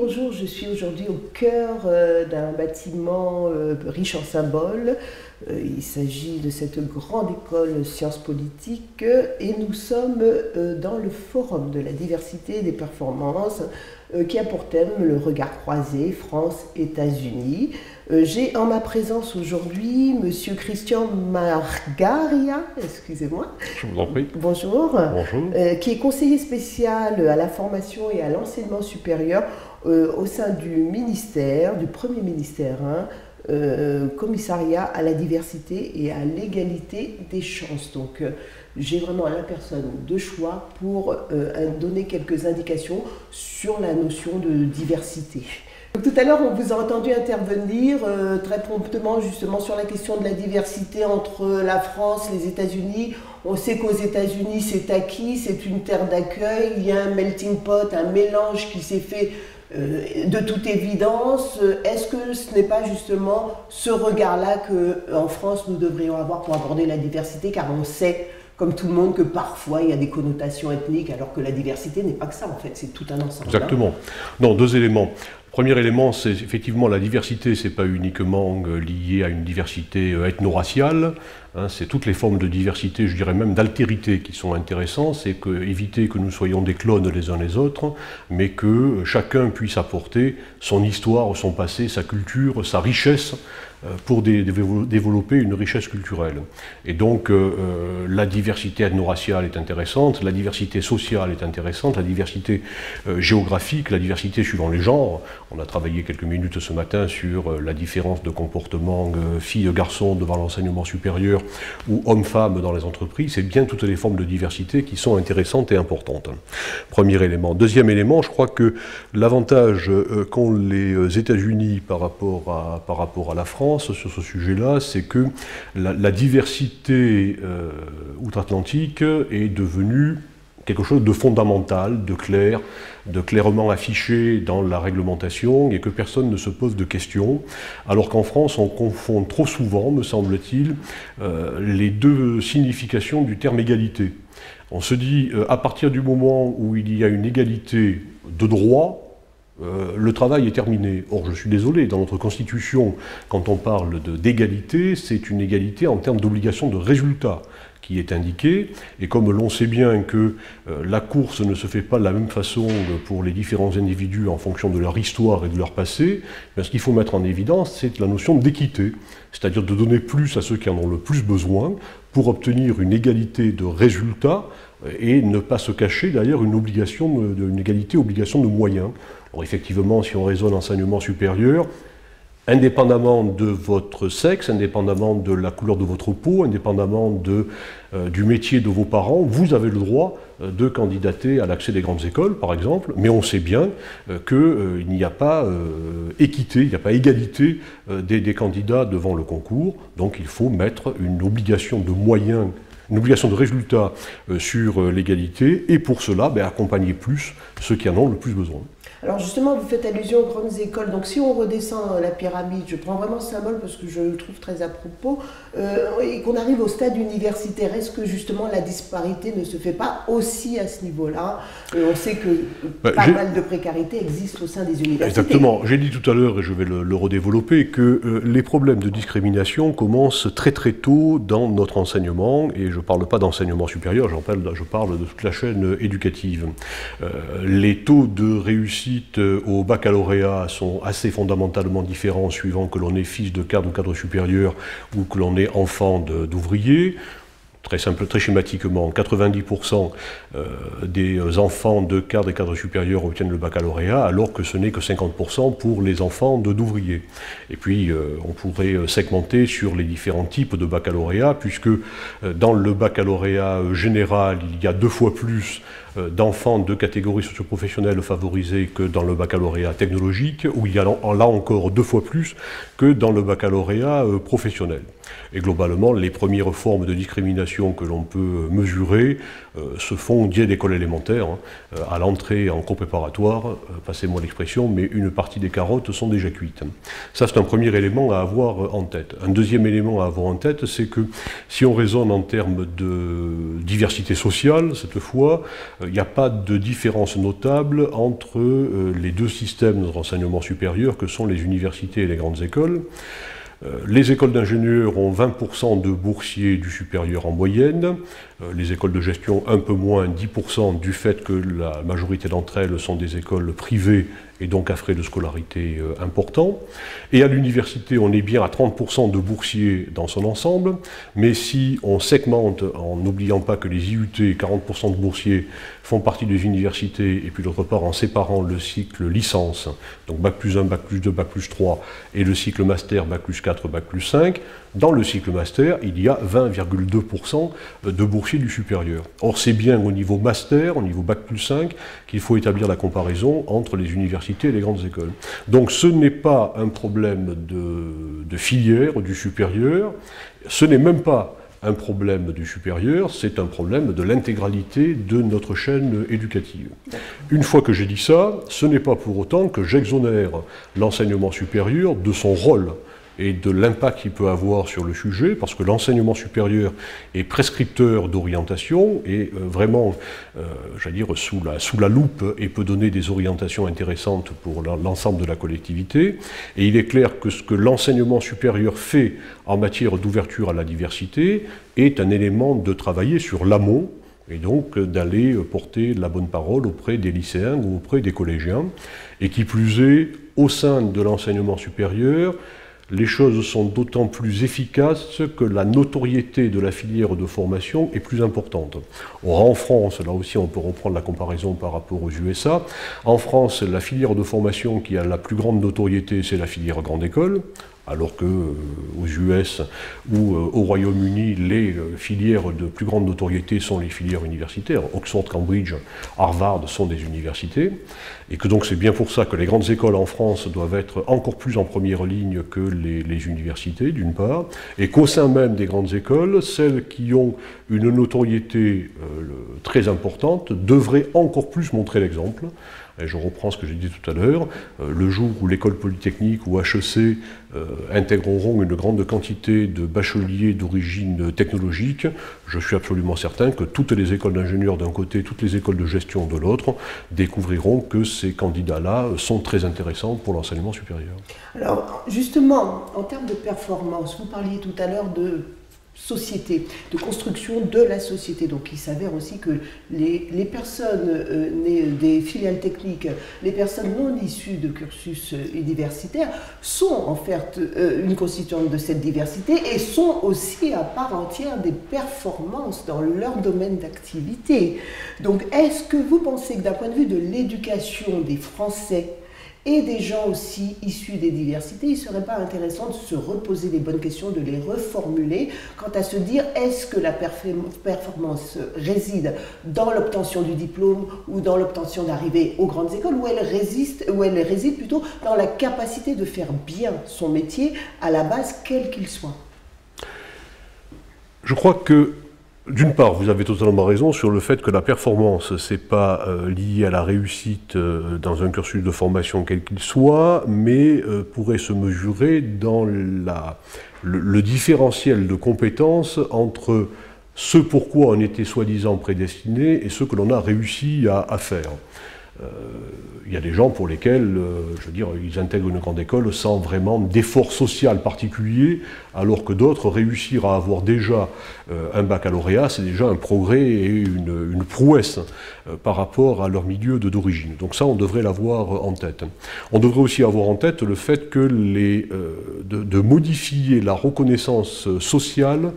Bonjour, je suis aujourd'hui au cœur d'un bâtiment riche en symboles. Il s'agit de cette grande école sciences politiques et nous sommes dans le forum de la diversité et des performances qui a pour thème le regard croisé France-États-Unis. J'ai en ma présence aujourd'hui Monsieur Christian Margaria, excusez-moi. Je vous en prie. Bonjour. Bonjour. Qui est conseiller spécial à la formation et à l'enseignement supérieur au sein du ministère, du Premier ministère, commissariat à la diversité et à l'égalité des chances. Donc j'ai vraiment la personne de choix pour donner quelques indications sur la notion de diversité. Tout à l'heure, on vous a entendu intervenir très promptement justement sur la question de la diversité entre la France et les États-Unis. On sait qu'aux États-Unis, c'est acquis, c'est une terre d'accueil, il y a un melting pot, un mélange qui s'est fait de toute évidence. Est-ce que ce n'est pas justement ce regard-là qu'en France, nous devrions avoir pour aborder la diversité, car on sait, comme tout le monde, que parfois il y a des connotations ethniques, alors que la diversité n'est pas que ça, en fait, c'est tout un ensemble. Exactement. Non, deux éléments. Premier élément, c'est effectivement la diversité, c'est pas uniquement lié à une diversité ethno-raciale, c'est toutes les formes de diversité, je dirais même d'altérité qui sont intéressantes, c'est éviter que nous soyons des clones les uns les autres, mais que chacun puisse apporter son histoire, son passé, sa culture, sa richesse, pour développer une richesse culturelle. Et donc la diversité ethno-raciale est intéressante, la diversité sociale est intéressante, la diversité géographique, la diversité suivant les genres. On a travaillé quelques minutes ce matin sur la différence de comportement filles-garçons devant l'enseignement supérieur ou hommes-femmes dans les entreprises. C'est bien toutes les formes de diversité qui sont intéressantes et importantes. Premier élément. Deuxième élément, je crois que l'avantage qu'ont les États-Unis par rapport à la France sur ce sujet-là, c'est que la diversité outre-Atlantique est devenue quelque chose de fondamental, de clair, de clairement affiché dans la réglementation et que personne ne se pose de questions, alors qu'en France on confond trop souvent, me semble-t-il, les deux significations du terme égalité. On se dit, à partir du moment où il y a une égalité de droit, le travail est terminé. Or, je suis désolé, dans notre Constitution, quand on parle d'égalité, c'est une égalité en termes d'obligation de résultat qui est indiquée, et comme l'on sait bien que la course ne se fait pas de la même façon pour les différents individus en fonction de leur histoire et de leur passé, bien, ce qu'il faut mettre en évidence, c'est la notion d'équité, c'est-à-dire de donner plus à ceux qui en ont le plus besoin pour obtenir une égalité de résultat et ne pas se cacher derrière une égalité obligation de moyens. Alors effectivement, si on raisonne enseignement supérieur, indépendamment de votre sexe, indépendamment de la couleur de votre peau, indépendamment du métier de vos parents, vous avez le droit de candidater à l'accès des grandes écoles, par exemple, mais on sait bien qu'il n'y a pas équité, il n'y a pas égalité des candidats devant le concours, donc il faut mettre une obligation de moyens, une obligation de résultat sur l'égalité, et pour cela, accompagner plus ceux qui en ont le plus besoin. Alors justement, vous faites allusion aux grandes écoles, donc si on redescend la pyramide, je prends vraiment ce symbole parce que je le trouve très à propos, et qu'on arrive au stade universitaire, est-ce que justement la disparité ne se fait pas aussi à ce niveau-là? On sait que pas mal de précarité existe au sein des universités. Exactement, j'ai dit tout à l'heure, et je vais le redévelopper, que les problèmes de discrimination commencent très très tôt dans notre enseignement, et je ne parle pas d'enseignement supérieur, je parle de toute la chaîne éducative. Les taux de réussite au baccalauréat sont assez fondamentalement différents suivant que l'on est fils de cadre ou cadre supérieur ou que l'on est enfant d'ouvrier. Très simple, très schématiquement, 90% des enfants de cadre et cadre supérieur obtiennent le baccalauréat, alors que ce n'est que 50% pour les enfants d'ouvriers. Et puis, on pourrait segmenter sur les différents types de baccalauréat, puisque dans le baccalauréat général, il y a 2 fois plus d'enfants de catégories socioprofessionnelles favorisées que dans le baccalauréat technologique, où il y a là encore 2 fois plus que dans le baccalauréat professionnel. Et globalement, les premières formes de discrimination que l'on peut mesurer se font dès l'école élémentaire, à l'entrée en cours préparatoire, passez-moi l'expression, mais une partie des carottes sont déjà cuites. Ça, c'est un premier élément à avoir en tête. Un deuxième élément à avoir en tête, c'est que si on raisonne en termes de diversité sociale, cette fois, il n'y a pas de différence notable entre les deux systèmes de renseignement supérieur que sont les universités et les grandes écoles. Les écoles d'ingénieurs ont 20% de boursiers du supérieur en moyenne, les écoles de gestion un peu moins, 10% du fait que la majorité d'entre elles sont des écoles privées et donc à frais de scolarité importants. Et à l'université, on est bien à 30% de boursiers dans son ensemble, mais si on segmente, en n'oubliant pas que les IUT, 40% de boursiers, font partie des universités, et puis d'autre part en séparant le cycle licence, donc Bac plus 1, Bac plus 2, Bac plus 3, et le cycle master, Bac plus 4, Bac plus 5, dans le cycle master, il y a 20,2% de boursiers du supérieur. Or, c'est bien au niveau master, au niveau Bac plus 5, qu'il faut établir la comparaison entre les universités et les grandes écoles. Donc ce n'est pas un problème de filière du supérieur, ce n'est même pas un problème du supérieur, c'est un problème de l'intégralité de notre chaîne éducative. Une fois que j'ai dit ça, ce n'est pas pour autant que j'exonère l'enseignement supérieur de son rôle et de l'impact qu'il peut avoir sur le sujet, parce que l'enseignement supérieur est prescripteur d'orientation et vraiment, j'allais dire, sous la loupe et peut donner des orientations intéressantes pour l'ensemble de la collectivité. Et il est clair que ce que l'enseignement supérieur fait en matière d'ouverture à la diversité est un élément de travailler sur l'amont, et donc d'aller porter la bonne parole auprès des lycéens ou auprès des collégiens, et qui plus est, au sein de l'enseignement supérieur, les choses sont d'autant plus efficaces que la notoriété de la filière de formation est plus importante. Or, en France, là aussi on peut reprendre la comparaison par rapport aux USA, en France, la filière de formation qui a la plus grande notoriété, c'est la filière grande école, alors qu'aux US ou au Royaume-Uni, les filières de plus grande notoriété sont les filières universitaires. Oxford, Cambridge, Harvard sont des universités, et que donc c'est bien pour ça que les grandes écoles en France doivent être encore plus en première ligne que les universités, d'une part, et qu'au sein même des grandes écoles, celles qui ont une notoriété très importante devraient encore plus montrer l'exemple. Et je reprends ce que j'ai dit tout à l'heure, le jour où l'école polytechnique ou HEC intégreront une grande quantité de bacheliers d'origine technologique, je suis absolument certain que toutes les écoles d'ingénieurs d'un côté, toutes les écoles de gestion de l'autre, découvriront que ces candidats-là sont très intéressants pour l'enseignement supérieur. Alors, justement, en termes de performance, vous parliez tout à l'heure de société, de construction de la société. Donc il s'avère aussi que les personnes nées des filiales techniques, les personnes non issues de cursus universitaires sont en fait une constituante de cette diversité et sont aussi à part entière des performances dans leur domaine d'activité. Donc est-ce que vous pensez que d'un point de vue de l'éducation des Français et des gens aussi issus des diversités, il ne serait pas intéressant de se reposer les bonnes questions, de les reformuler quant à se dire est-ce que la performance réside dans l'obtention du diplôme ou dans l'obtention d'arriver aux grandes écoles, ou elle réside plutôt dans la capacité de faire bien son métier à la base, quel qu'il soit. Je crois que d'une part, vous avez totalement raison sur le fait que la performance, ce n'est pas lié à la réussite dans un cursus de formation quel qu'il soit, mais pourrait se mesurer dans le différentiel de compétences entre ce pourquoi on était soi-disant prédestiné et ce que l'on a réussi à faire. Il y a des gens pour lesquels, je veux dire, ils intègrent une grande école sans vraiment d'effort social particulier, alors que d'autres, réussir à avoir déjà un baccalauréat, c'est déjà un progrès et une prouesse par rapport à leur milieu d'origine. Donc ça, on devrait l'avoir en tête. On devrait aussi avoir en tête le fait que de modifier la reconnaissance sociale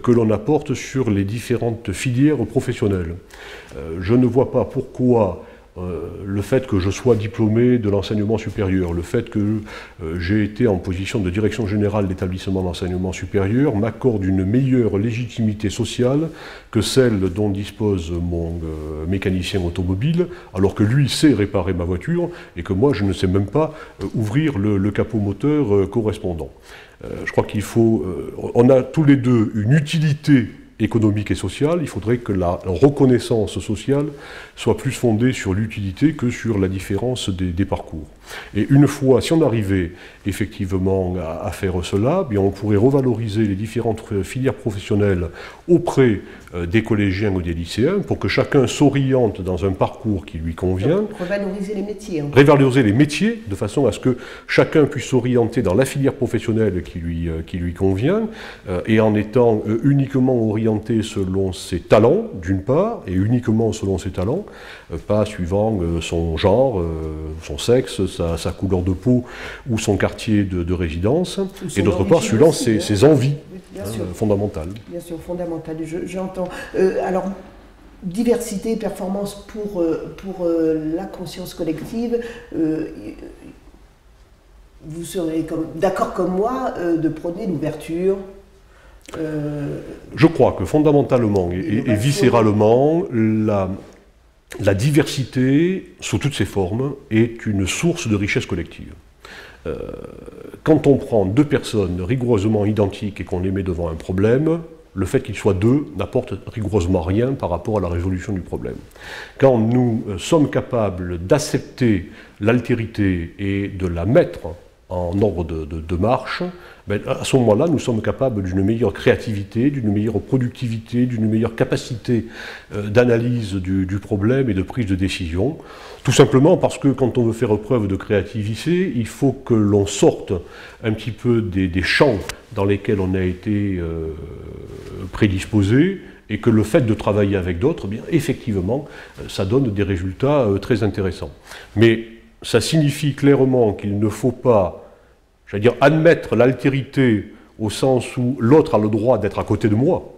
que l'on apporte sur les différentes filières professionnelles. Je ne vois pas pourquoi le fait que je sois diplômé de l'enseignement supérieur, le fait que j'ai été en position de direction générale d'établissement d'enseignement supérieur m'accorde une meilleure légitimité sociale que celle dont dispose mon mécanicien automobile, alors que lui sait réparer ma voiture et que moi je ne sais même pas ouvrir le capot moteur correspondant. Je crois qu'il faut... on a tous les deux une utilité économique et sociale, il faudrait que la reconnaissance sociale soit plus fondée sur l'utilité que sur la différence des parcours. Et une fois, si on arrivait effectivement à faire cela, bien on pourrait revaloriser les différentes filières professionnelles auprès des collégiens ou des lycéens pour que chacun s'oriente dans un parcours qui lui convient. Donc, revaloriser les métiers. Hein. Revaloriser les métiers de façon à ce que chacun puisse s'orienter dans la filière professionnelle qui lui convient et en étant uniquement orienté selon ses talents, d'une part, et uniquement selon ses talents, pas suivant son genre, son sexe, sa couleur de peau ou son quartier de résidence, et d'autre part suivant ses envies fondamentales. Bien sûr, fondamentales, j'entends. Alors, diversité et performance pour la conscience collective, vous serez d'accord comme moi de prôner l'ouverture. Je crois que fondamentalement et viscéralement, la diversité, sous toutes ses formes, est une source de richesse collective. Quand on prend deux personnes rigoureusement identiques et qu'on les met devant un problème, le fait qu'ils soient deux n'apporte rigoureusement rien par rapport à la résolution du problème. Quand nous sommes capables d'accepter l'altérité et de la mettre en ordre de marche, ben à ce moment-là, nous sommes capables d'une meilleure créativité, d'une meilleure productivité, d'une meilleure capacité d'analyse du problème et de prise de décision. Tout simplement parce que quand on veut faire preuve de créativité, il faut que l'on sorte un petit peu des champs dans lesquels on a été prédisposé, et que le fait de travailler avec d'autres, bien effectivement, ça donne des résultats très intéressants. Mais ça signifie clairement qu'il ne faut pas, j'allais dire, admettre l'altérité au sens où l'autre a le droit d'être à côté de moi.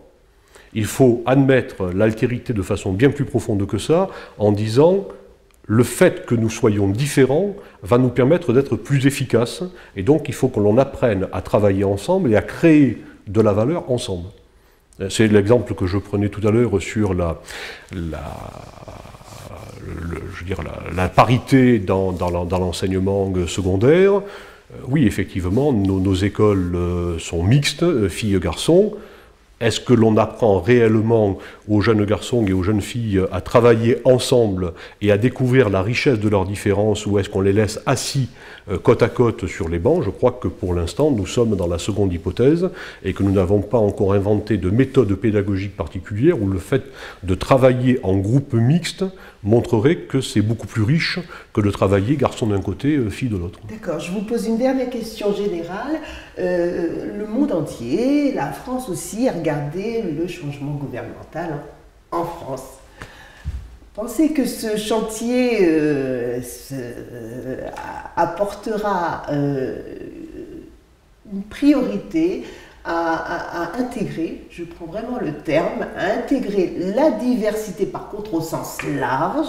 Il faut admettre l'altérité de façon bien plus profonde que ça, en disant le fait que nous soyons différents va nous permettre d'être plus efficaces, et donc il faut que l'on apprenne à travailler ensemble et à créer de la valeur ensemble. C'est l'exemple que je prenais tout à l'heure sur la parité dans l'enseignement secondaire. Oui, effectivement, nos écoles sont mixtes, filles-garçons. Est-ce que l'on apprend réellement aux jeunes garçons et aux jeunes filles à travailler ensemble et à découvrir la richesse de leurs différences, ou est-ce qu'on les laisse assis côte à côte sur les bancs? Je crois que pour l'instant, nous sommes dans la seconde hypothèse et que nous n'avons pas encore inventé de méthode pédagogique particulière où le fait de travailler en groupe mixte montrerait que c'est beaucoup plus riche que de travailler garçon d'un côté, fille de l'autre. D'accord, je vous pose une dernière question générale. Le monde entier, la France aussi, a regardé le changement gouvernemental en France. Pensez que ce chantier apportera une priorité à intégrer, je prends vraiment le terme, à intégrer la diversité par contre au sens large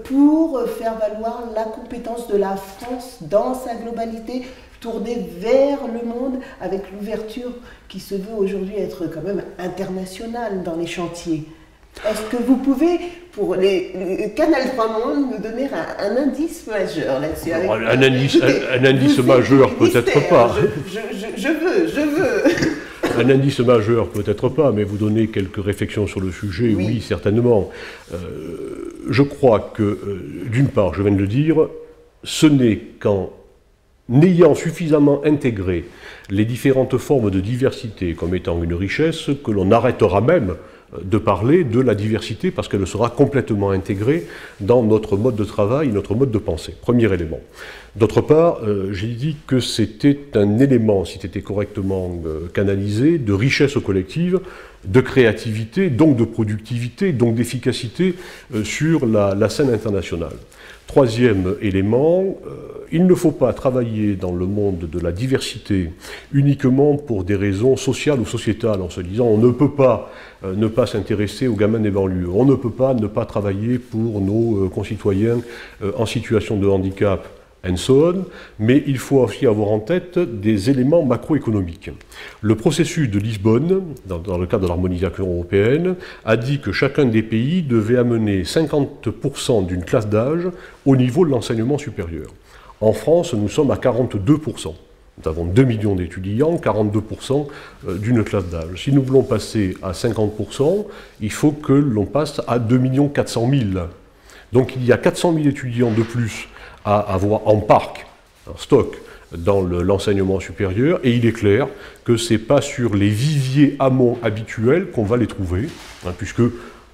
pour faire valoir la compétence de la France dans sa globalité, tournée vers le monde avec l'ouverture qui se veut aujourd'hui être quand même internationale dans les chantiers. Est-ce que vous pouvez, pour les Canal 3 Monde, nous donner un indice majeur là-dessus? Un indice majeur, peut-être pas. Je veux. Un indice majeur, peut-être pas, mais vous donnez quelques réflexions sur le sujet, oui certainement. Je crois que, d'une part, je viens de le dire, ce n'est qu'en n'ayant suffisamment intégré les différentes formes de diversité comme étant une richesse que l'on arrêtera même de parler de la diversité parce qu'elle sera complètement intégrée dans notre mode de travail, notre mode de pensée. Premier élément. D'autre part, j'ai dit que c'était un élément, si c'était correctement canalisé, de richesse collective, de créativité, donc de productivité, donc d'efficacité sur la scène internationale. Troisième élément, il ne faut pas travailler dans le monde de la diversité uniquement pour des raisons sociales ou sociétales, en se disant on ne peut pas ne pas s'intéresser aux gamins des banlieues, on ne peut pas ne pas travailler pour nos concitoyens en situation de handicap, and so on, mais il faut aussi avoir en tête des éléments macroéconomiques. Le processus de Lisbonne, dans le cadre de l'harmonisation européenne, a dit que chacun des pays devait amener 50% d'une classe d'âge au niveau de l'enseignement supérieur. En France, nous sommes à 42%. Nous avons 2 millions d'étudiants, 42% d'une classe d'âge. Si nous voulons passer à 50%, il faut que l'on passe à 2 400 000. Donc il y a 400 000 étudiants de plus à avoir en parc, en stock, dans l'enseignement supérieur, et il est clair que ce n'est pas sur les viviers amont habituels qu'on va les trouver, puisque,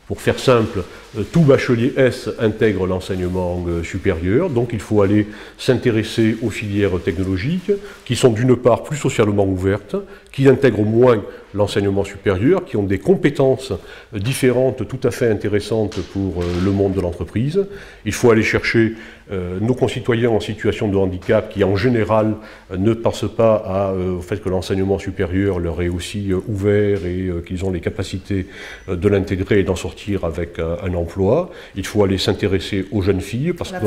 pour faire simple, tout bachelier S intègre l'enseignement supérieur, donc il faut aller s'intéresser aux filières technologiques, qui sont d'une part plus socialement ouvertes, qui intègrent moins l'enseignement supérieur, qui ont des compétences différentes tout à fait intéressantes pour le monde de l'entreprise. Il faut aller chercher nos concitoyens en situation de handicap qui, en général, ne pensent pas au fait que l'enseignement supérieur leur est aussi ouvert et qu'ils ont les capacités de l'intégrer et d'en sortir avec un emploi. Il faut aller s'intéresser aux jeunes filles, parce que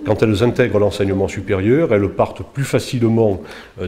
quand elles intègrent l'enseignement supérieur, elles partent plus facilement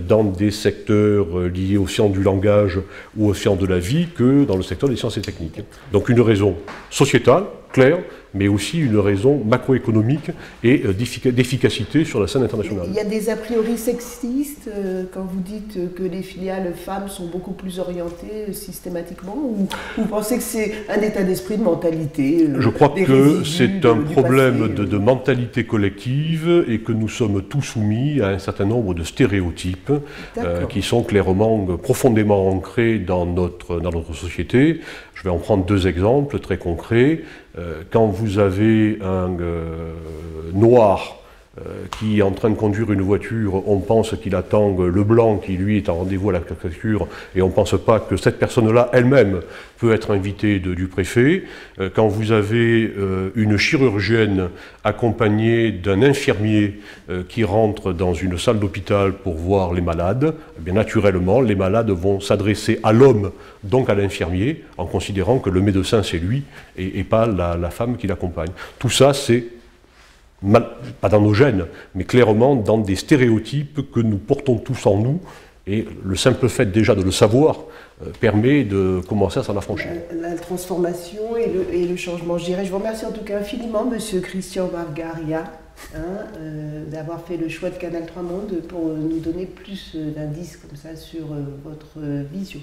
dans des secteurs liés aux sciences du langage ou aux sciences de la vie que dans le secteur des sciences et techniques. Donc une raison sociétale, claire, mais aussi une raison macroéconomique et d'efficacité sur la scène internationale. Il y a des a priori sexistes quand vous dites que les filiales femmes sont beaucoup plus orientées systématiquement, ou vous pensez que c'est un état d'esprit, de mentalité Je crois que c'est un problème de mentalité collective et que nous sommes tous soumis à un certain nombre de stéréotypes qui sont clairement, profondément ancrés dans notre société. Je vais en prendre deux exemples très concrets. Quand vous avez un noir qui est en train de conduire une voiture, on pense qu'il attend le blanc qui lui est en rendez-vous à la préfecture et on ne pense pas que cette personne-là elle-même peut être invitée du préfet. Quand vous avez une chirurgienne accompagnée d'un infirmier qui rentre dans une salle d'hôpital pour voir les malades, eh bien naturellement les malades vont s'adresser à l'homme, donc à l'infirmier, en considérant que le médecin c'est lui et pas la femme qui l'accompagne. Tout ça c'est pas dans nos gènes, mais clairement dans des stéréotypes que nous portons tous en nous, et le simple fait déjà de le savoir permet de commencer à s'en affranchir. La transformation et le changement, je dirais. Je vous remercie en tout cas infiniment, Monsieur Christian Margaria, d'avoir fait le choix de Canal 3 Monde pour nous donner plus d'indices comme ça sur votre vision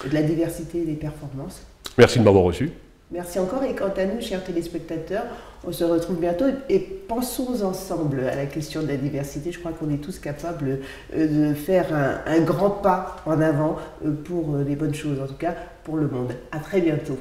de la diversité des performances. Merci de m'avoir reçu. Merci encore, et quant à nous, chers téléspectateurs, on se retrouve bientôt et pensons ensemble à la question de la diversité. Je crois qu'on est tous capables de faire un grand pas en avant pour les bonnes choses, en tout cas pour le monde. À très bientôt.